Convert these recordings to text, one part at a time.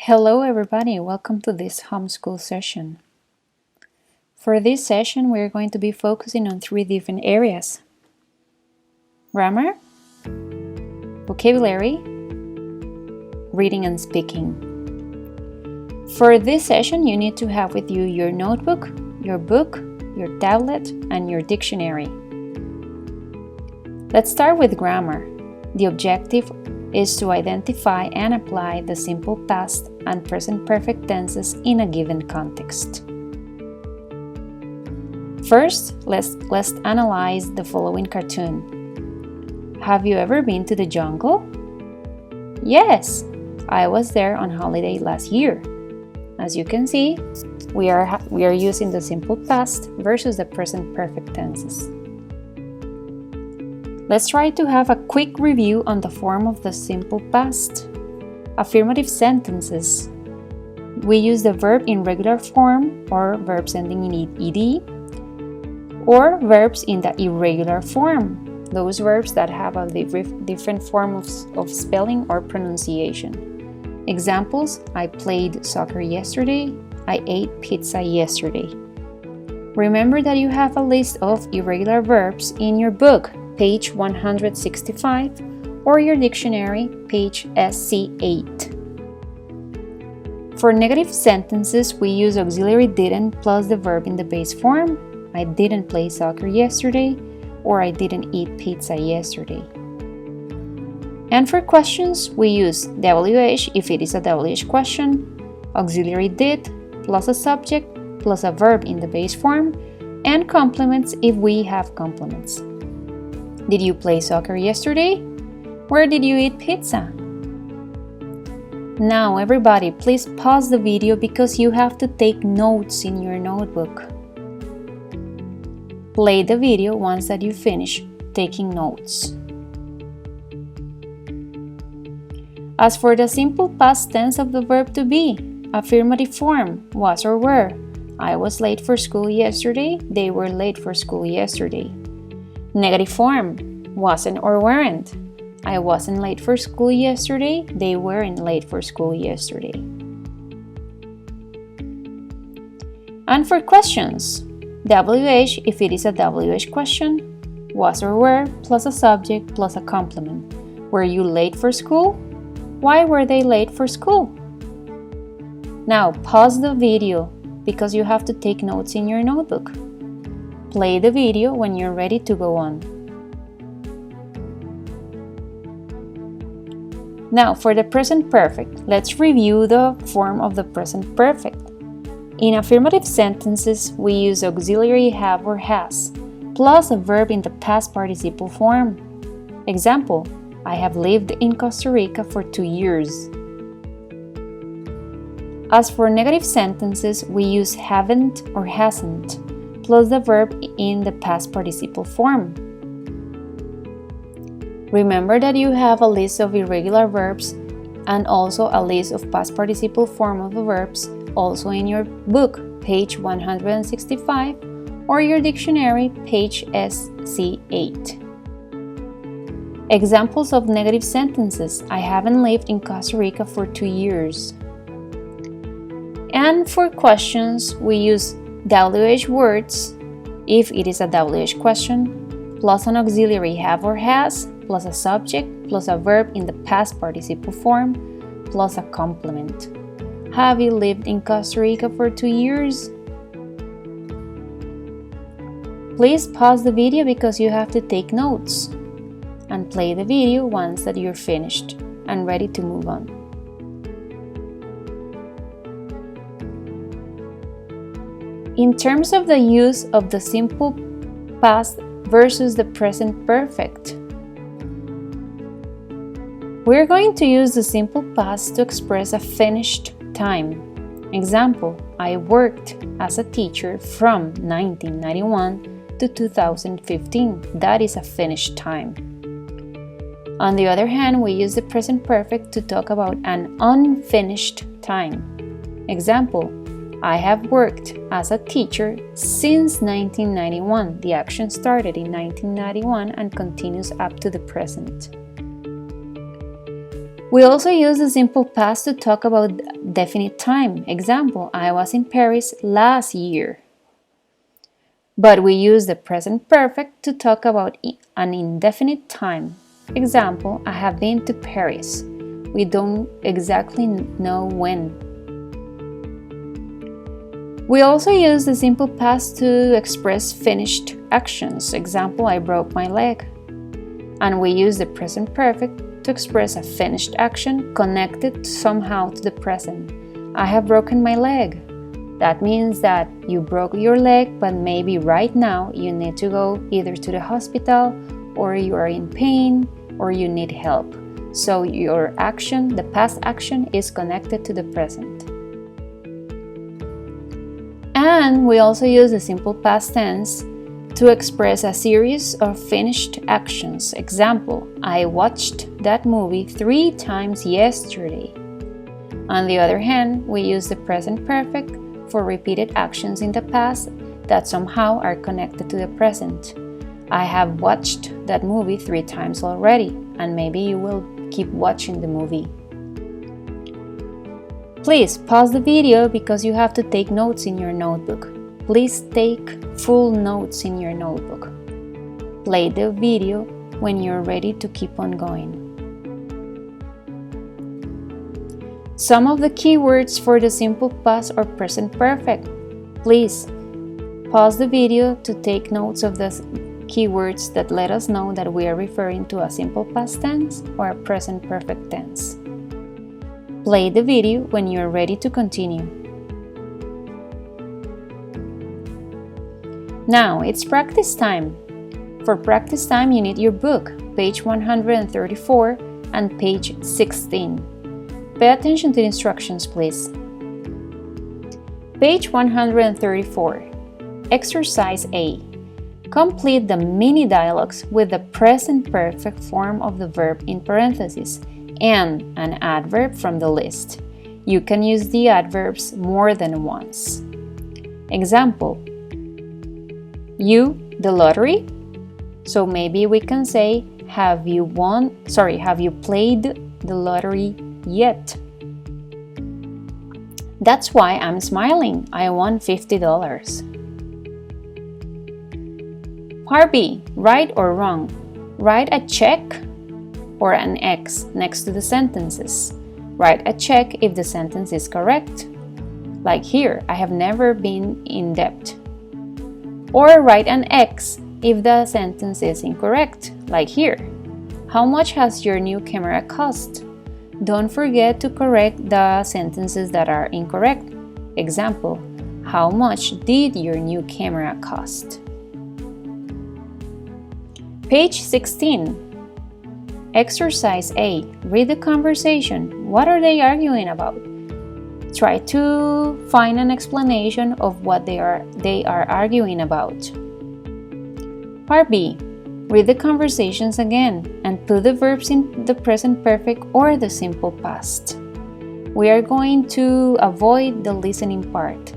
Hello everybody, welcome to this homeschool session. For this session, we're going to be focusing on 3 different areas: grammar, vocabulary, reading and speaking. For this session, you need to have with you your notebook, your book, your tablet, and your dictionary. Let's start with grammar. The objective is to identify and apply the simple past and present perfect tenses in a given context. First, let's analyze the following cartoon. Have you ever been to the jungle? Yes, I was there on holiday last year. As you can see, we are using the simple past versus the present perfect tenses. Let's try to have a quick review on the form of the simple past. Affirmative sentences. We use the verb in regular form or verbs ending in ed, or verbs in the irregular form, those verbs that have a different form of spelling or pronunciation. Examples: I played soccer yesterday, I ate pizza yesterday. Remember that you have a list of irregular verbs in your book, page 165, or your dictionary, page SC8. For negative sentences, we use auxiliary didn't plus the verb in the base form. I didn't play soccer yesterday, or I didn't eat pizza yesterday. And for questions, we use WH if it is a WH question, auxiliary did plus a subject plus a verb in the base form, and complements if we have complements. Did you play soccer yesterday? Where did you eat pizza? Now everybody, please pause the video because you have to take notes in your notebook. Play the video once that you finish taking notes. As for the simple past tense of the verb to be, affirmative form, was or were. I was late for school yesterday, they were late for school yesterday. Negative form, wasn't or weren't. I wasn't late for school yesterday, they weren't late for school yesterday. And for questions, WH if it is a WH question, was or were plus a subject plus a complement. Were you late for school? Why were they late for school? Now pause the video because you have to take notes in your notebook. Play the video when you're ready to go on. Now for the present perfect, let's review the form of the present perfect. In affirmative sentences, we use auxiliary have or has, plus a verb in the past participle form. Example: I have lived in Costa Rica for 2 years. As for negative sentences, we use haven't or hasn't, plus the verb in the past participle form. Remember that you have a list of irregular verbs and also a list of past participle form of the verbs also in your book, page 165, or your dictionary, page SC8. Examples of negative sentences: I haven't lived in Costa Rica for 2 years. And for questions, we use WH words if it is a WH question, plus an auxiliary have or has, plus a subject, plus a verb in the past participle form, plus a complement. Have you lived in Costa Rica for 2 years? Please pause the video because you have to take notes, and play the video once that you're finished and ready to move on. In terms of the use of the simple past versus the present perfect, we're going to use the simple past to express a finished time. Example: I worked as a teacher from 1991 to 2015. That is a finished time. On the other hand, we use the present perfect to talk about an unfinished time. Example: I have worked as a teacher since 1991. The action started in 1991 and continues up to the present. We also use the simple past to talk about definite time. Example, I was in Paris last year. But we use the present perfect to talk about an indefinite time. Example, I have been to Paris. We don't exactly know when. We also use the simple past to express finished actions. Example, I broke my leg. And we use the present perfect to express a finished action connected somehow to the present. I have broken my leg. That means that you broke your leg, but maybe right now you need to go either to the hospital, or you are in pain, or you need help. So your action, the past action, is connected to the present. And we also use the simple past tense to express a series of finished actions. Example, I watched that movie 3 times yesterday. On the other hand, we use the present perfect for repeated actions in the past that somehow are connected to the present. I have watched that movie 3 times already, and maybe you will keep watching the movie. Please pause the video because you have to take notes in your notebook. Please take full notes in your notebook. Play the video when you're ready to keep on going. Some of the keywords for the simple past or present perfect. Please pause the video to take notes of the keywords that let us know that we are referring to a simple past tense or a present perfect tense. Play the video when you're ready to continue. Now it's practice time. For practice time, you need your book, page 134 and page 16. Pay attention to the instructions, please. Page 134. Exercise A. Complete the mini dialogues with the present perfect form of the verb in parentheses and an adverb from the list. You can use the adverbs more than once. Example, you, the lottery? So maybe we can say, have you played the lottery yet? That's why I'm smiling. I won $50. Part B, right or wrong? Write a check or an X next to the sentences. Write a check if the sentence is correct. Like here, I have never been in debt. Or write an X if the sentence is incorrect. Like here, how much has your new camera cost? Don't forget to correct the sentences that are incorrect. Example, how much did your new camera cost? Page 16. Exercise A. Read the conversation. What are they arguing about? Try to find an explanation of what they are arguing about. Part B. Read the conversations again and put the verbs in the present perfect or the simple past. We are going to avoid the listening part.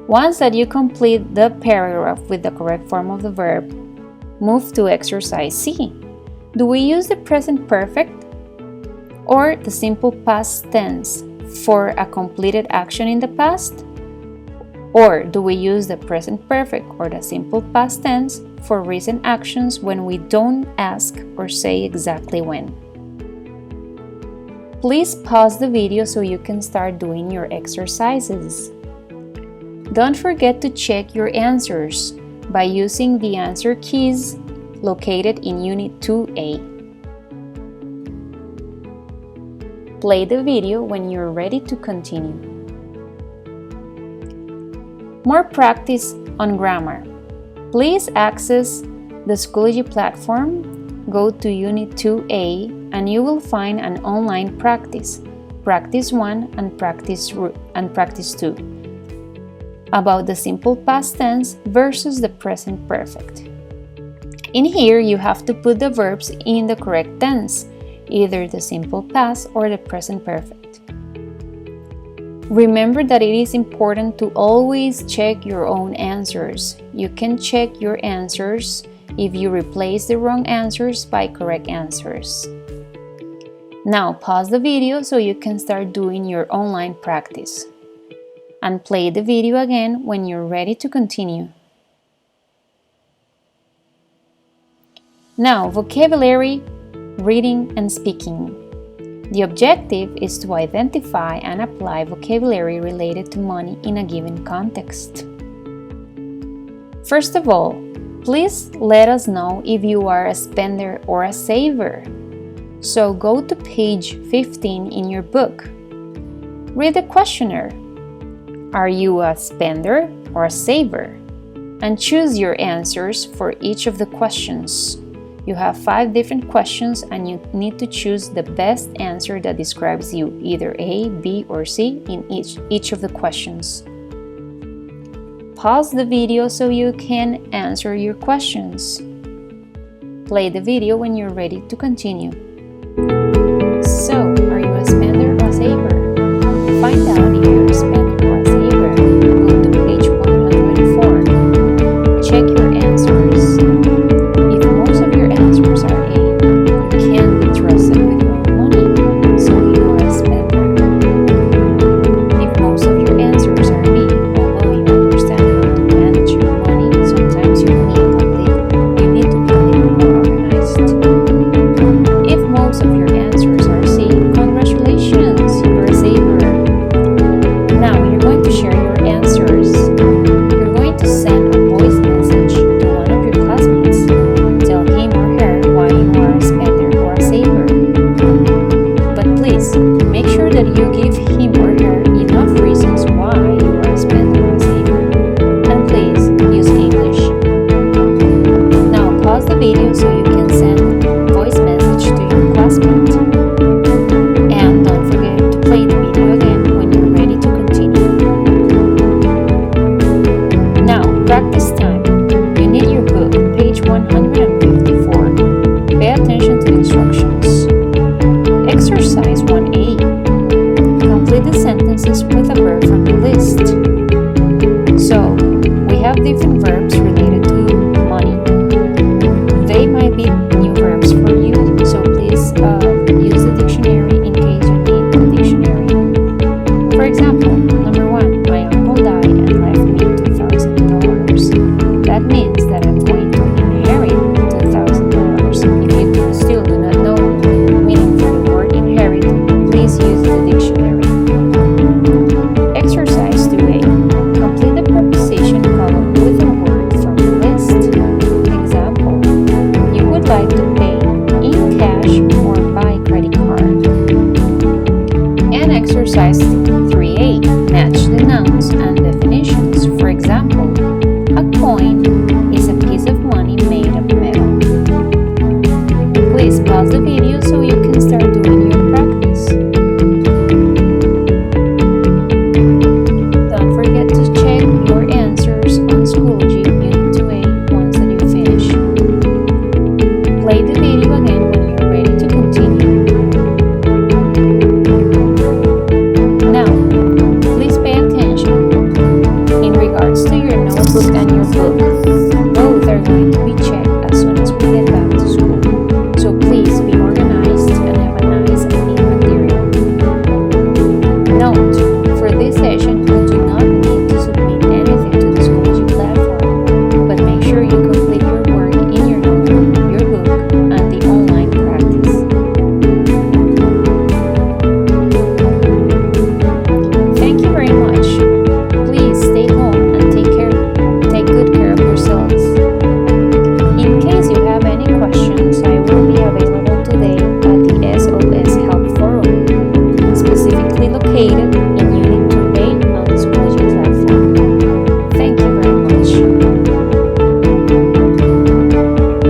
Once that you complete the paragraph with the correct form of the verb, move to exercise C. Do we use the present perfect or the simple past tense for a completed action in the past? Or do we use the present perfect or the simple past tense for recent actions when we don't ask or say exactly when? Please pause the video so you can start doing your exercises. Don't forget to check your answers by using the answer keys located in Unit 2A. Play the video when you're ready to continue. More practice on grammar. Please access the Schoology platform, go to Unit 2A, and you will find an online practice, Practice 1 and Practice 2, about the simple past tense versus the present perfect. In here, you have to put the verbs in the correct tense, either the simple past or the present perfect. Remember that it is important to always check your own answers. You can check your answers if you replace the wrong answers by correct answers. Now pause the video so you can start doing your online practice. And play the video again when you're ready to continue. Now, vocabulary, reading and speaking. The objective is to identify and apply vocabulary related to money in a given context. First of all, please let us know if you are a spender or a saver. So go to page 15 in your book. Read the questionnaire. Are you a spender or a saver? And choose your answers for each of the questions. You have 5 different questions and you need to choose the best answer that describes you, either A, B, or C in each of the questions. Pause the video so you can answer your questions. Play the video when you're ready to continue. So, are you a spender or a saver? To find out if you're a spender or a saver, go to page 124. Check your answers. If most of your answers are A, you can be trusted with your own money, so you are a spender. If most of your answers are B, although you understand how to manage your money, sometimes you need to be a little more organized. If most of your answers are C, congratulations, you're a saver. Now you're going to share your answers. You're going to send a voice message to one of your classmates. Tell him or her why you are a spender or a saver. But please, make sure that you give him or her enough reasons why you are a spender or a saver. And please, use English. Now pause the video so you can send a voice message to your classmate. And don't forget to play the video again when you're ready to continue. Now, practice time. You need your book, page 154. Pay attention to the instructions. Exercise 1A. Complete the sentences with a verb from the list. So, we have different verbs related to money. They might be new verbs for you, so please use the dictionary in case you need the dictionary. For example, number 1, my uncle died and left me $2,000. That means that I'm going to inherit $2,000. If you still do not know the meaning for the word inherit, please use the dictionary. Exercise 2A. Complete the preposition column with a word from the list. Example, you would like to pay in cash or by credit card. And exercise